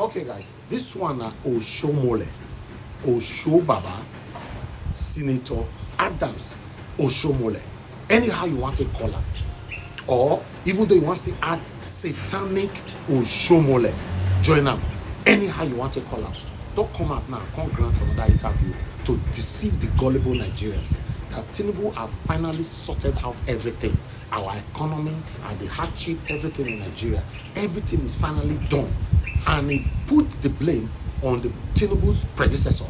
Okay, guys, this one Oshiomhole, Oshobaba, Senator Adams Oshiomhole. Anyhow you want to call her, or even though you want to add satanic Oshiomhole, join them. Anyhow you want to call her, don't come out now, come grant another interview to deceive the gullible Nigerians that Tinubu have finally sorted out everything. Our economy and the hardship, everything in Nigeria, everything is finally done. And he put the blame on the Tinubu's predecessor.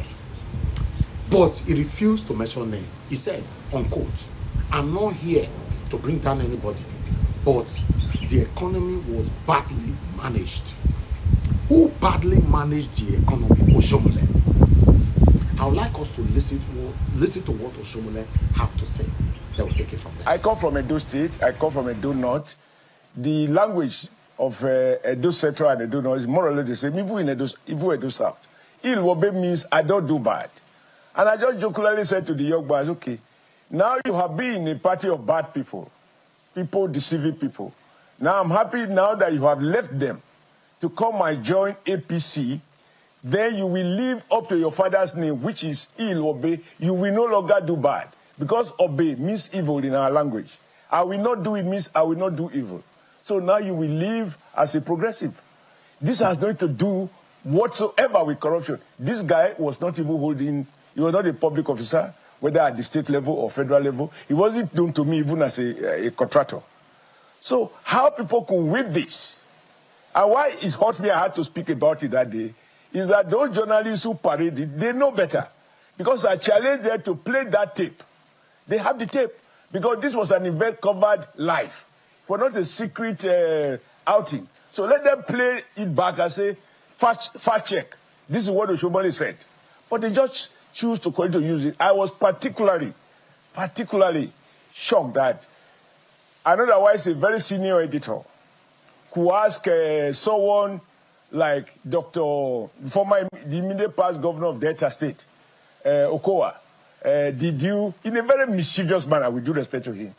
But he refused to mention name. He said, unquote, I'm not here to bring down anybody, but the economy was badly managed. Who badly managed the economy? Oshiomhole. I would like us to listen to what Oshiomhole have to say. They will take it from there. I come from Edo State. I come from Edo North. The language of Edo Central and Edo North is more or less the same, even in Edo South. Il-Wobe means I don't do bad. And I just jokingly said to the young boys, okay, now you have been in a party of bad people, people deceiving people. Now I'm happy now that you have left them to come and join APC. Then you will live up to your father's name, which is Il-Wobe. You will no longer do bad. Because obey means evil in our language. I will not do it means I will not do evil. So now you will live as a progressive. This has nothing to do whatsoever with corruption. This guy was not even holding, he was not a public officer, whether at the state level or federal level. He wasn't known to me even as a contractor. So how people could whip this, and why it hurt me, I had to speak about it that day, is that those journalists who paraded, they know better. Because I challenged them to play that tape. They have the tape. Because this was an event covered live. For not a secret outing. So let them play it back and say, fact check. This is what Oshiomhole said. But they just choose to continue to use it. I was particularly shocked that an otherwise a very senior editor could ask someone like the immediate past governor of Delta State, Okowa, did you, in a very mischievous manner, with due respect to him,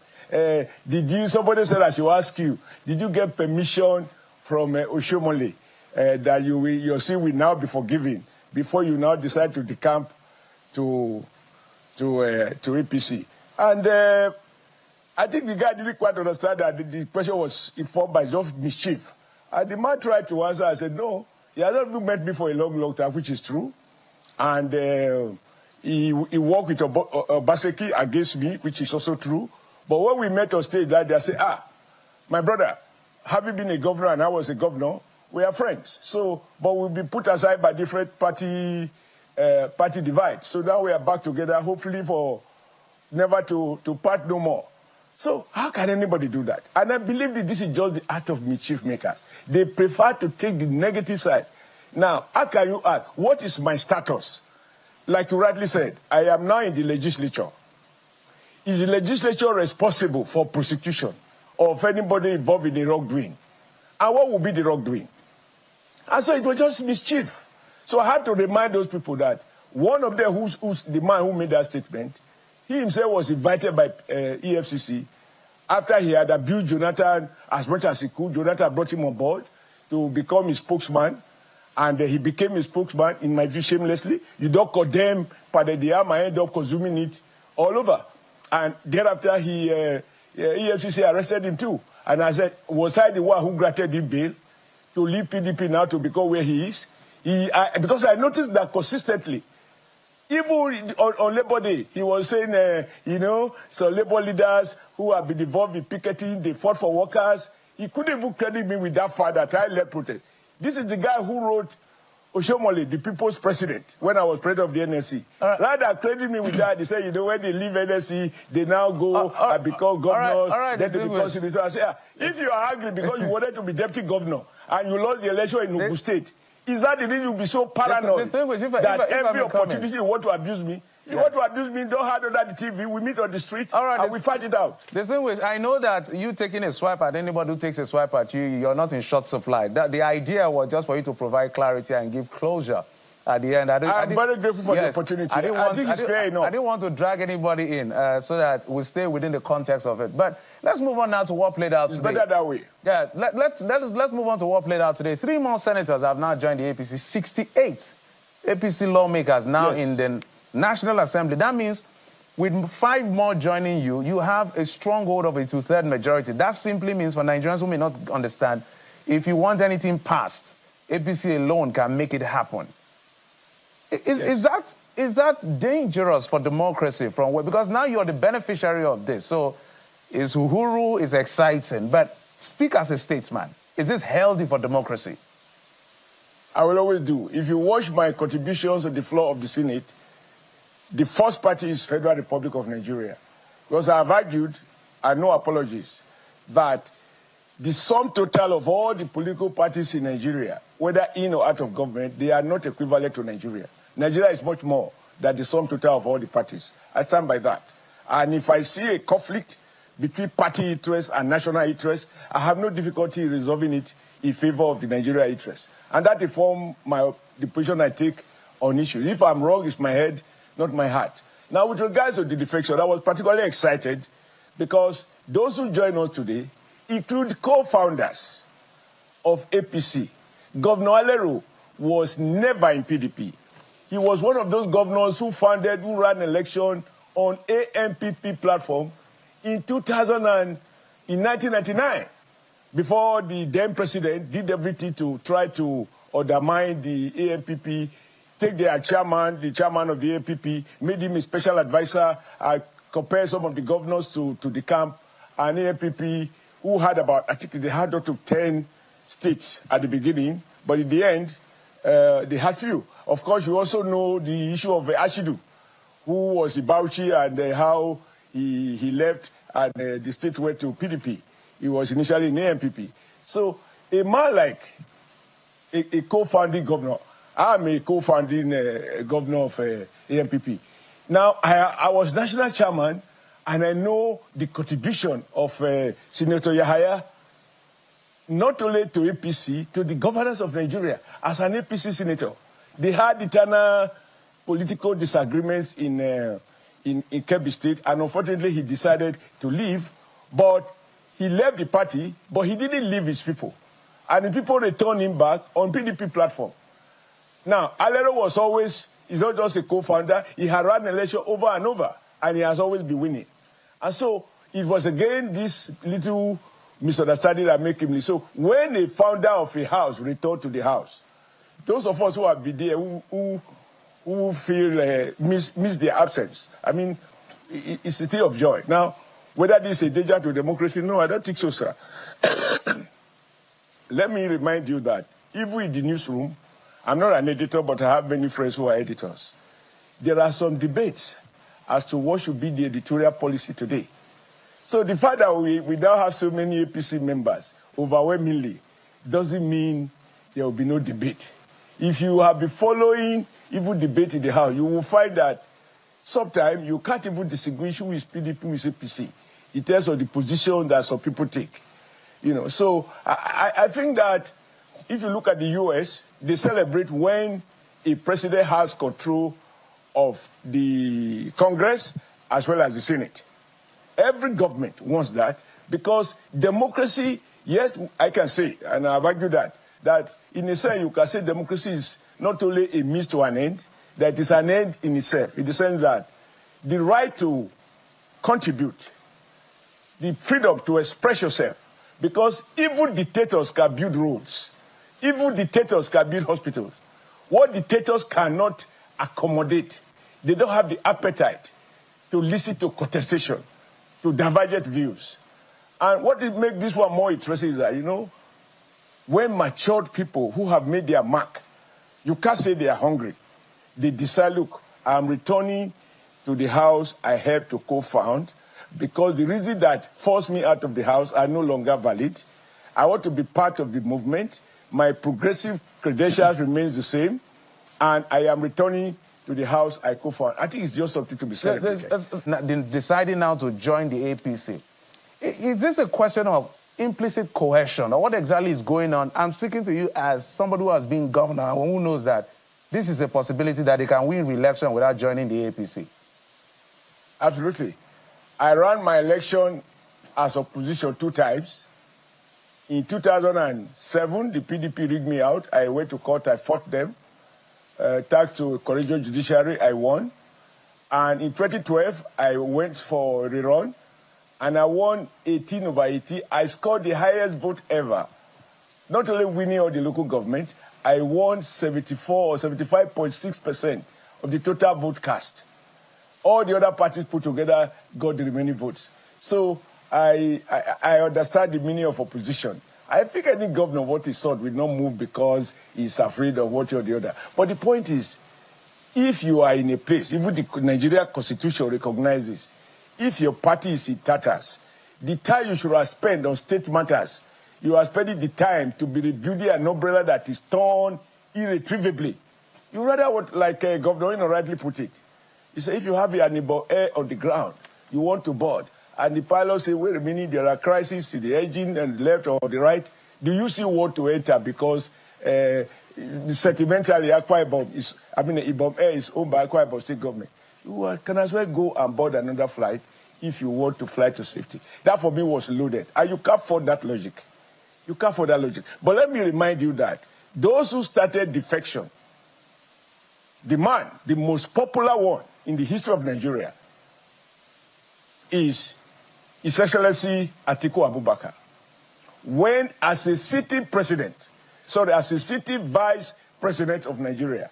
somebody said I should ask you, did you get permission from Oshiomhole that your sin will now be forgiven before you now decide to decamp to APC? And I think the guy didn't quite understand that the question was informed by just mischief. And the man tried to answer. I said, no, he has not even met me for a long time, which is true. And he worked with Obaseki against me, which is also true. But when we met on stage that day, I said, my brother, having been a governor and I was a governor, we are friends. So, but we'll be put aside by different party divides. So now we are back together, hopefully for never to part no more. So how can anybody do that? And I believe that this is just the art of mischief makers. They prefer to take the negative side. Now, how can you ask, what is my status? Like you rightly said, I am now in the legislature. Is the legislature responsible for prosecution of anybody involved in the wrongdoing? And what will be the wrongdoing? And so it was just mischief. So I had to remind those people that one of them, who's the man who made that statement, he himself was invited by EFCC after he had abused Jonathan as much as he could. Jonathan brought him on board to become his spokesman. And he became a spokesman, in my view, shamelessly. You don't condemn Padediam, I end up consuming it all over. And thereafter, EFCC arrested him too. And I said, was I the one who granted him bail to leave PDP now to become where he is? Because I noticed that consistently, even on Labor Day, he was saying, some Labor leaders who have been involved in picketing, they fought for workers. He couldn't even credit me with that fact that I led protest. This is the guy who wrote Oshiomhole, the people's president, when I was president of the NSC. Right. Rather than credit me with that, they say, when they leave NSC, they now go and become governors, then they become senators. I say, if you are angry because you wanted to be deputy governor and you lost the election in Ogun State, is that the reason you'll be so paranoid that every opportunity you want to abuse me? You want to abuse me, don't hide under the TV, we meet on the street, and we fight it out. The thing is, I know that you taking a swipe at anybody who takes a swipe at you, you're not in short supply. The idea was just for you to provide clarity and give closure at the end. I'm very grateful for the opportunity. I think it's fair enough. I didn't want to drag anybody in so that we stay within the context of it. But let's move on now to what played out today. It's better that way. Yeah, let's move on to what played out today. 3 more senators have now joined the APC. 68 APC lawmakers now in the National Assembly. That means with 5 more joining you, you have a stronghold of a 2/3 majority. That simply means, for Nigerians who may not understand, if you want anything passed, APC alone can make it happen. Is that dangerous for democracy from where? Because now you're the beneficiary of this. So it's uhuru, it's exciting. But speak as a statesman. Is this healthy for democracy? I will always do. If you watch my contributions on the floor of the Senate, the first party is Federal Republic of Nigeria. Because I have argued, and no apologies, that the sum total of all the political parties in Nigeria, whether in or out of government, they are not equivalent to Nigeria. Nigeria is much more than the sum total of all the parties. I stand by that. And if I see a conflict between party interests and national interests, I have no difficulty resolving it in favor of the Nigeria interests. And that informs the position I take on issues. If I'm wrong, it's my head, not my heart. Now, with regards to the defection, I was particularly excited because those who join us today include co-founders of APC. Governor Alero was never in PDP. He was one of those governors who ran election on AMPP platform in 1999, before the then president did everything to try to undermine the AMPP, take their chairman, the chairman of the AMPP, made him a special advisor, compared some of the governors to the camp, and AMPP, who had about, I think they had up to 10 states at the beginning, but in the end, they had few. Of course, you also know the issue of Ashidu, who was in Bauchi, and how he left and the state went to PDP. He was initially in AMPP. So a man like a co-founding governor, I'm a co-founding governor of AMPP. Now, I was national chairman, and I know the contribution of Senator Yahaya, not only to APC, to the governance of Nigeria. As an APC senator, they had internal political disagreements in Kebbi State, and unfortunately he decided to leave, but he left the party, but he didn't leave his people. And the people returned him back on PDP platform. Now, Alero was always, he's not just a co-founder, he had run an election over and over, and he has always been winning. And so it was again this little misunderstanding that made him leave. So when a founder of a house returned to the house, those of us who have been there, who feel miss their absence, I mean, it's a thing of joy. Now, whether this is a danger to democracy, no, I don't think so, sir. Let me remind you that even in the newsroom, I'm not an editor, but I have many friends who are editors. There are some debates as to what should be the editorial policy today. So the fact that we now have so many APC members, overwhelmingly, doesn't mean there will be no debate. If you have been following even debate in the House, you will find that sometimes you can't even distinguish who is PDP, who is APC, in terms of the position that some people take. You know, so I think that if you look at the US, they celebrate when a president has control of the Congress as well as the Senate. Every government wants that because democracy, yes, I can say, and I've argued that in a sense you can say democracy is not only a means to an end, that it is an end in itself, in the sense that the right to contribute, the freedom to express yourself, because even dictators can build roads, even dictators can build hospitals. What dictators cannot accommodate, they don't have the appetite to listen to contestation, to divergent views. And what makes this one more interesting is that, you know, when matured people who have made their mark, you can't say they are hungry. They decide, look, I'm returning to the house I helped to co-found because the reason that forced me out of the house are no longer valid. I want to be part of the movement. My progressive credentials remains the same, and I am returning to the house I co-found. I think it's just something to be celebrated. Deciding now to join the APC, is this a question of implicit coercion, or what exactly is going on? I'm speaking to you as somebody who has been governor and who knows that this is a possibility that they can win re-election without joining the APC? Absolutely. I ran my election as opposition 2 times. In 2007, the PDP rigged me out. I went to court, I fought them. Thanks to courageous judiciary, I won. And in 2012, I went for a rerun, and I won 18/80. I scored the highest vote ever. Not only winning all the local government, I won 74 or 75.6% of the total vote cast. All the other parties put together got the remaining votes. So I understand the meaning of opposition. I think any governor of what he sought will not move because he's afraid of what or the other. But the point is, if you are in a place, even the Nigerian Constitution recognizes, if your party is in tatters, the time you should have spent on state matters, you are spending the time to be rebuilding an umbrella that is torn irretrievably. You rather want, like Governor rightly put it, he said, if you have an neighbor air on the ground, you want to board, and the pilot say, wait a minute, there are crises to the engine and the left or the right, do you still want to enter because sentimentally Akwa Ibom is, Ibom Air is owned by Akwa Ibom state government? You can as well go and board another flight if you want to fly to safety. That for me was loaded, and you can't afford that logic. You can't afford that logic. But let me remind you that those who started defection, the man, the most popular one in the history of Nigeria, is His Excellency Atiku Abubakar. When, as a sitting president, as a sitting vice president of Nigeria,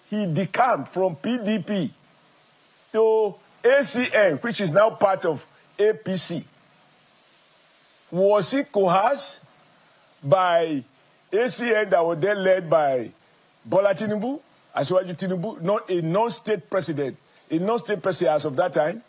he decamped from PDP to ACN, which is now part of APC. Was he coerced by ACN that was then led by Bola Tinubu, Asiwaju Tinubu, not a non-state president, as of that time?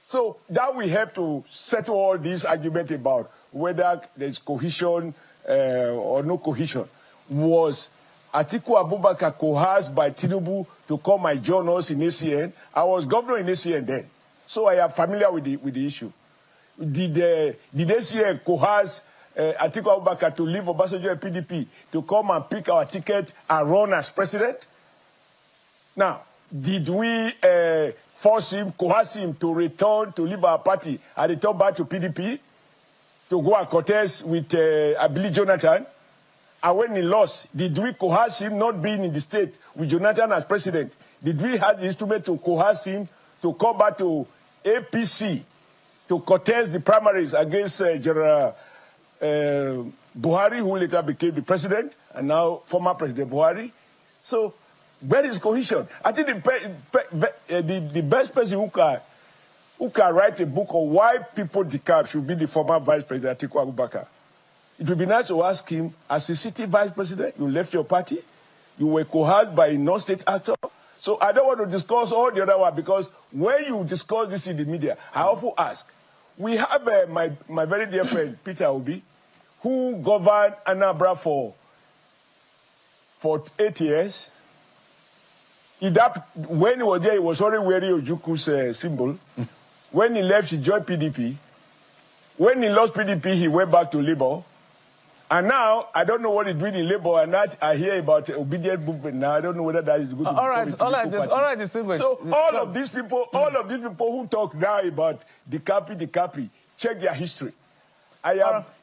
So that will help to settle all these arguments about whether there's cohesion or no cohesion. Was Atiku Abubakar coerced by Tinubu to come and join us in ACN? I was governor in ACN then, so I am familiar with the issue. Did ACN coerce Atiku Abubakar to leave Obasanjo and PDP to come and pick our ticket and run as president? Now, did we coerce him to return, to leave our party and return back to PDP, to go and contest with Abili Jonathan? And when he lost, did we coerce him not being in the state with Jonathan as president? Did we have the instrument to coerce him to come back to APC to contest the primaries against General Buhari, who later became the president, and now former President Buhari? So where is cohesion? I think the best person who can write a book on why people decamp should be the former Vice President Atiku Abubakar. It would be nice to ask him, as a city vice president, you left your party, you were coerced by a non-state actor. So I don't want to discuss all the other one, because when you discuss this in the media, I often ask. We have my very dear friend, Peter Obi, who governed Anambra for 8 years. When he was there, he was already wearing Ojuku's symbol. When he left, he joined PDP. When he lost PDP, he went back to Labour. And now, I don't know what he's doing in Labour, and that I hear about the obedient movement now. I don't know whether that is good. All right, distinguished. So all of these people who talk now about Dikapi, check their history.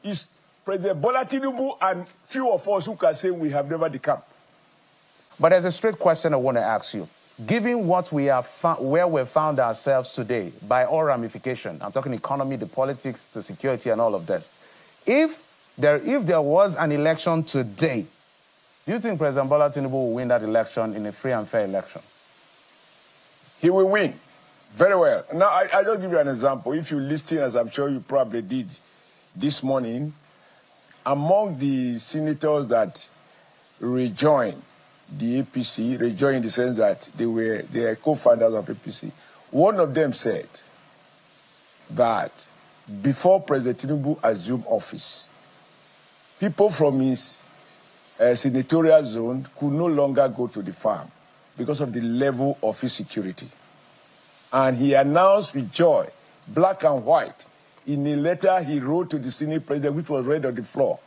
Is President Bola Tinubu and few of us who can say we have never decamped. But there's a straight question I want to ask you. Given what we have where we found ourselves today, by all ramifications, I'm talking economy, the politics, the security, and all of this. If there was an election today, do you think President Bola Tinubu will win that election in a free and fair election? He will win. Very well. Now, I'll just give you an example. If you listen, as I'm sure you probably did this morning, among the senators that rejoined the APC, rejoined in the sense that they are co-founders of APC, one of them said that before President Tinubu assumed office, people from his senatorial zone could no longer go to the farm because of the level of insecurity. And he announced with joy, black and white, in a letter he wrote to the Senate president, which was read on the floor,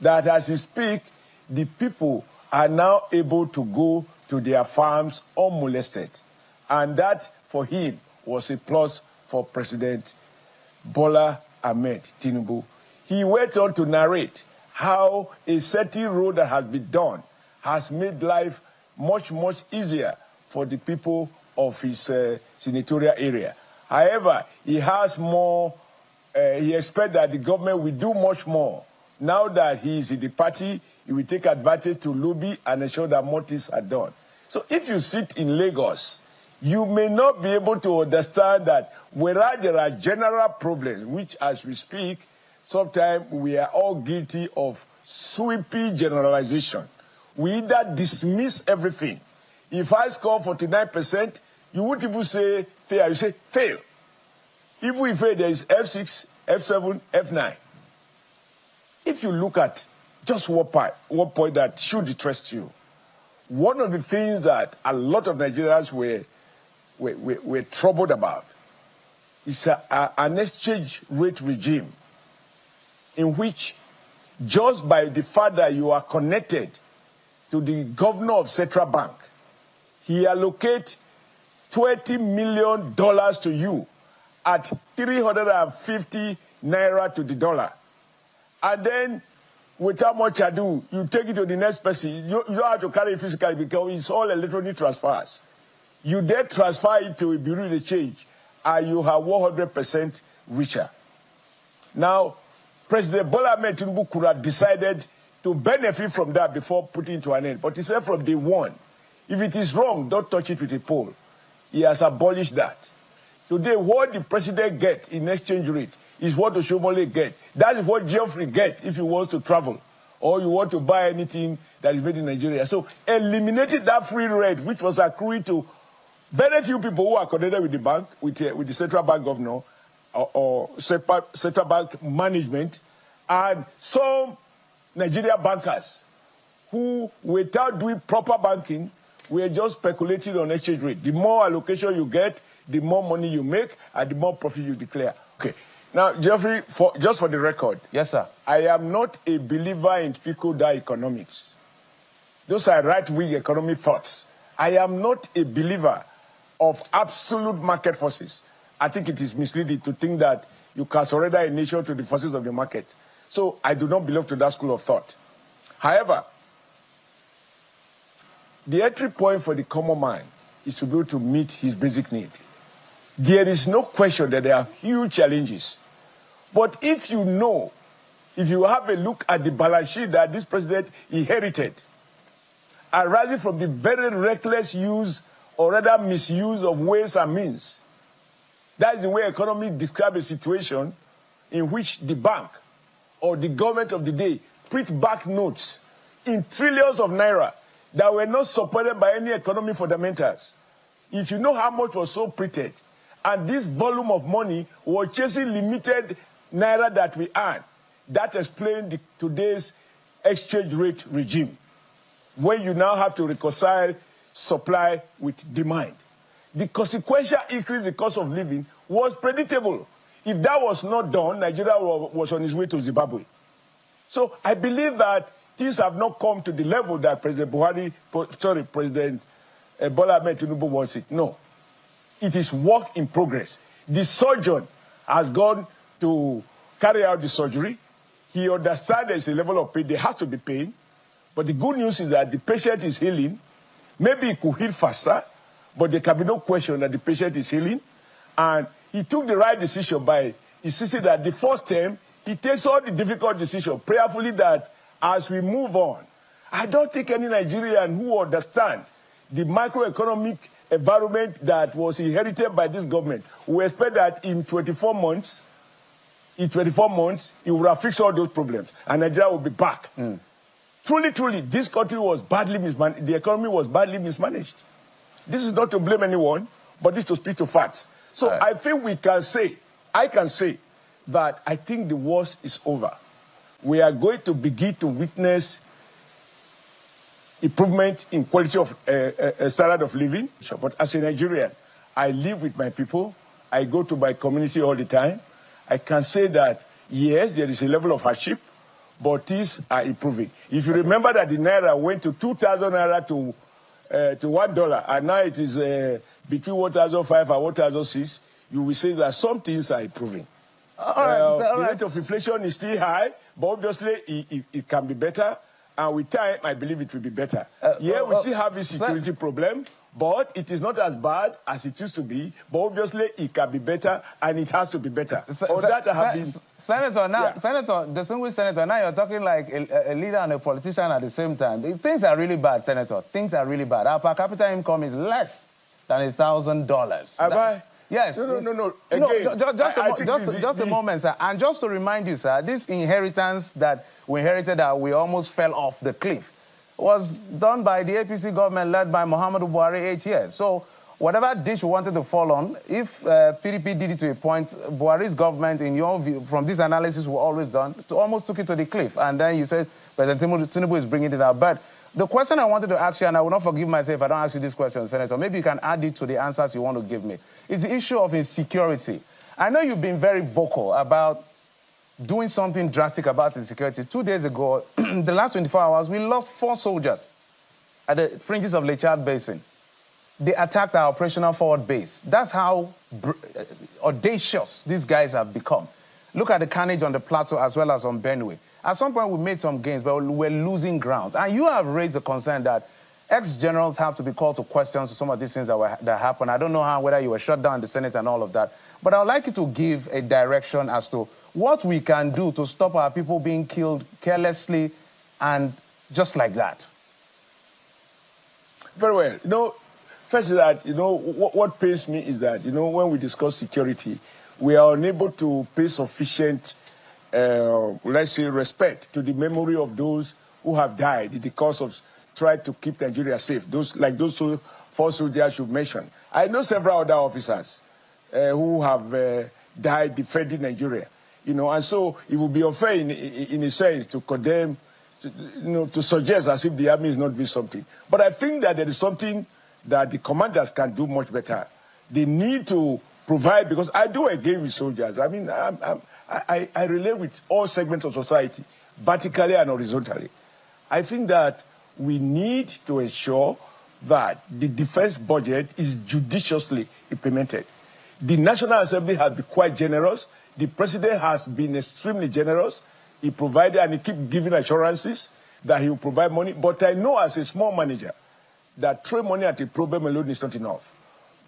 that as he speaks, the people are now able to go to their farms unmolested. And that, for him, was a plus for President Bola Ahmed Tinubu. He went on to narrate how a certain road that has been done has made life much, much easier for the people of his senatorial area. However, he has more, he expects that the government will do much more. Now that he is in the party, he will take advantage to lobby and ensure that more things are done. So if you sit in Lagos, you may not be able to understand that whereas there are general problems, which as we speak, sometimes we are all guilty of sweeping generalization. We either dismiss everything. If I score 49%, you wouldn't even say fail, you say fail. If we fail, there is F6, F7, F9. If you look at just one point that should interest you, one of the things that a lot of Nigerians were troubled about is an exchange rate regime in which just by the fact that you are connected to the governor of Central Bank, he allocates $20 million to you at 350 naira to the dollar. And then, without much ado, you take it to the next person. You don't have to carry it physically because it's all electronic transfers. You then transfer it to a bureau de change, and you are 100% richer. Now, President Bola Ahmed Tinubu could have decided to benefit from that before putting it to an end. But he said from day one, if it is wrong, don't touch it with a pole. He has abolished that. Today, what the president gets in exchange rate is what Oshiomhole gets. That is what Geoffrey gets if he wants to travel or you want to buy anything that is made in Nigeria. So eliminating that free rate, which was accruing to very few people who are connected with the bank, with the central bank governor or central bank management, and some Nigerian bankers who, without doing proper banking, were just speculating on exchange rate. The more allocation you get, the more money you make, and the more profit you declare. Okay. Now, Geoffrey, just for the record. Yes, sir. I am not a believer in trickle-down economics. Those are right-wing economic thoughts. I am not a believer of absolute market forces. I think it is misleading to think that you can surrender a nation to the forces of the market. So I do not belong to that school of thought. However, the entry point for the common man is to be able to meet his basic need. There is no question that there are huge challenges. But if you know, if you have a look at the balance sheet that this president inherited, arising from the very reckless use or rather misuse of ways and means, that is the way economists describe a situation in which the bank or the government of the day print back notes in trillions of naira that were not supported by any economic fundamentals. If you know how much was so printed, and this volume of money was chasing limited naira that we earn, that explains today's exchange rate regime, when you now have to reconcile supply with demand. The consequential increase in the cost of living was predictable. If that was not done, Nigeria was on its way to Zimbabwe. So I believe that things have not come to the level that President Bola Ahmed Tinubu wants it. No. It is work in progress. The surgeon has gone to carry out the surgery. He understands there is a level of pain. There has to be pain. But the good news is that the patient is healing. Maybe it could heal faster, but there can be no question that the patient is healing. And he took the right decision by insisting that the first term, he takes all the difficult decisions prayerfully that as we move on, I don't think any Nigerian who understands the macroeconomic environment that was inherited by this government will expect that in 24 months, it will have fixed all those problems and Nigeria will be back. Truly, this country was badly mismanaged. The economy was badly mismanaged. This is not to blame anyone, but this to speak to facts. So I think I can say that I think the worst is over. We are going to begin to witness improvement in quality of standard of living. But as a Nigerian, I live with my people. I go to my community all the time. I can say that, yes, there is a level of hardship, but things are improving. If you remember that the Naira went to 2,000 Naira to $1, and now it is between 1,005 and 1,006, you will say that some things are improving. The rate of inflation is still high, but obviously it can be better. And with time, I believe it will be better. We still have a security problem, but it is not as bad as it used to be. But obviously, it can be better, and it has to be better. Senator, distinguished Senator, now you're talking like a leader and a politician at the same time. Things are really bad, Senator. Things are really bad. Our per capita income is less than $1,000. Have I? Yes. No. Again, just a moment, sir. And just to remind you, sir, this inheritance that we inherited that we almost fell off the cliff was done by the APC government led by Muhammadu Buhari 8 years. So whatever dish we wanted to fall on, if PDP did it to a point, Buhari's government, in your view, from this analysis we always done, almost took it to the cliff. And then you said President Tinubu is bringing it out. But the question I wanted to ask you, and I will not forgive myself if I don't ask you this question, Senator, maybe you can add it to the answers you want to give me, is the issue of insecurity. I know you've been very vocal about doing something drastic about insecurity. 2 days ago, the last 24 hours, we lost 4 soldiers at the fringes of Lake Chad Basin. They attacked our operational forward base. That's how audacious these guys have become. Look at the carnage on the plateau as well as on Benue. At some point, we made some gains, but we're losing ground. And you have raised the concern that ex-generals have to be called to questions to some of these things that happened. I don't know whether you were shut down in the Senate and all of that. But I would like you to give a direction as to what we can do to stop our people being killed carelessly and just like that. Very well. First is that, what pains me is that, when we discuss security, we are unable to pay sufficient, let's say, respect to the memory of those who have died in the course of trying to keep Nigeria safe. Those 4 soldiers you mentioned. I know several other officers who have died defending Nigeria. And so it would be unfair in a sense to condemn, to suggest as if the army is not doing something. But I think that there is something that the commanders can do much better. They need to provide, because I do engage with soldiers. I mean, I relate with all segments of society, vertically and horizontally. I think that we need to ensure that the defense budget is judiciously implemented. The National Assembly has been quite generous. The president has been extremely generous. He provided, and he keeps giving assurances that he will provide money. But I know as a small manager that throwing money at a problem alone is not enough.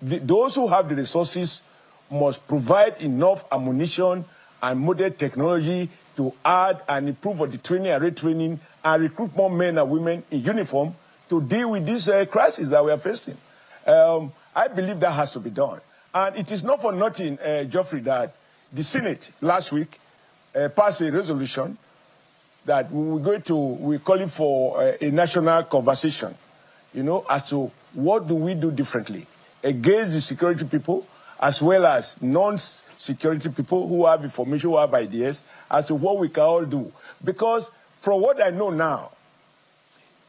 Those who have the resources must provide enough ammunition and modern technology to add and improve on the training and retraining and recruit more men and women in uniform to deal with this crisis that we are facing. I believe that has to be done. And it is not for nothing, Geoffrey, that the Senate last week passed a resolution that we're calling for a national conversation, as to what do we do differently against the security people as well as non-security people who have information, who have ideas, as to what we can all do. Because from what I know now,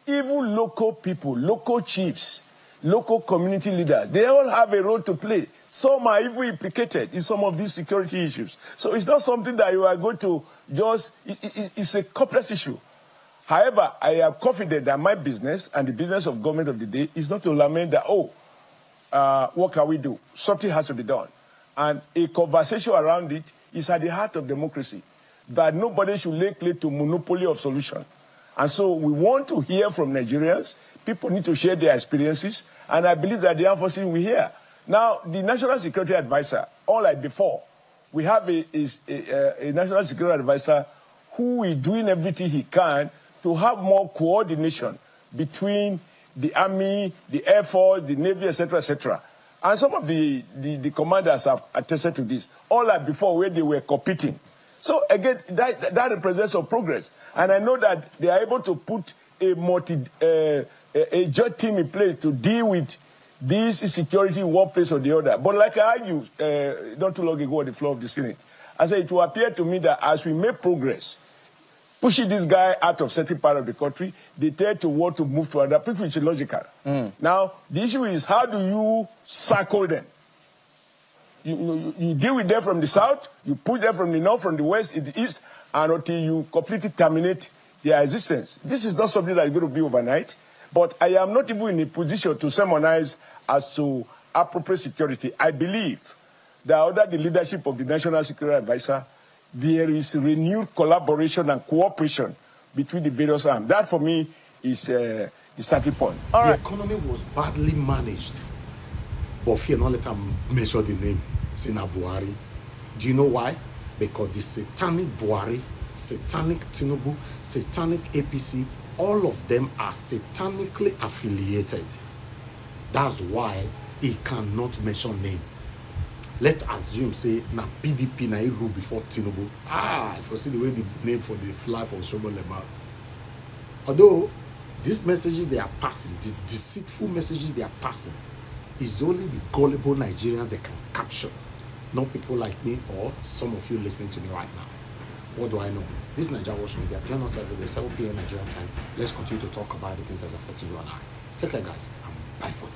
even local people, local chiefs, local community leaders, they all have a role to play. Some are even implicated in some of these security issues. So it's not something that you are going to just, it's a complex issue. However, I am confident that my business and the business of government of the day is not to lament that, what can we do? Something has to be done. And a conversation around it is at the heart of democracy, that nobody should lay claim to monopoly of solution. And so we want to hear from Nigerians. People need to share their experiences, and I believe that the armed forces will hear. Now, the National Security Advisor, unlike before, we have a National Security Advisor who is doing everything he can to have more coordination between the Army, the Air Force, the Navy, etc., etc. And some of the commanders have attested to this, unlike before where they were competing. So again, that represents some progress. And I know that they are able to put a joint team in place to deal with this insecurity in one place or the other. But like I argued not too long ago on the floor of the Senate, I said it will appear to me that as we make progress, pushing this guy out of certain part of the country, they tend to want to move to another place, which is logical. Now, the issue is how do you circle them? you deal with them from the south, you push them from the north, from the west, in the east, and until you completely terminate their existence. This is not something that is going to be overnight, but I am not even in a position to sermonize as to appropriate security. I believe that under the leadership of the National Security Advisor, there is renewed collaboration and cooperation between the various arms. That, for me, is the starting point. The economy was badly managed, but fear not let them mention the name, Sina Buhari. Do you know why? Because the satanic Buhari, satanic Tinubu, satanic APC, all of them are satanically affiliated. That's why he cannot mention name. Let's assume, say, na PDP na rule before Tinubu. If you see the way the name for the fly for Oshiomhole about. Although these messages they are passing, the deceitful messages they are passing, is only the gullible Nigerians they can capture. Not people like me or some of you listening to me right now. What do I know? This is Nigerian Watch Media. Join us every day, 7 p.m. Nigerian time. Let's continue to talk about the things that affect you and I. Take care, guys, and bye for now.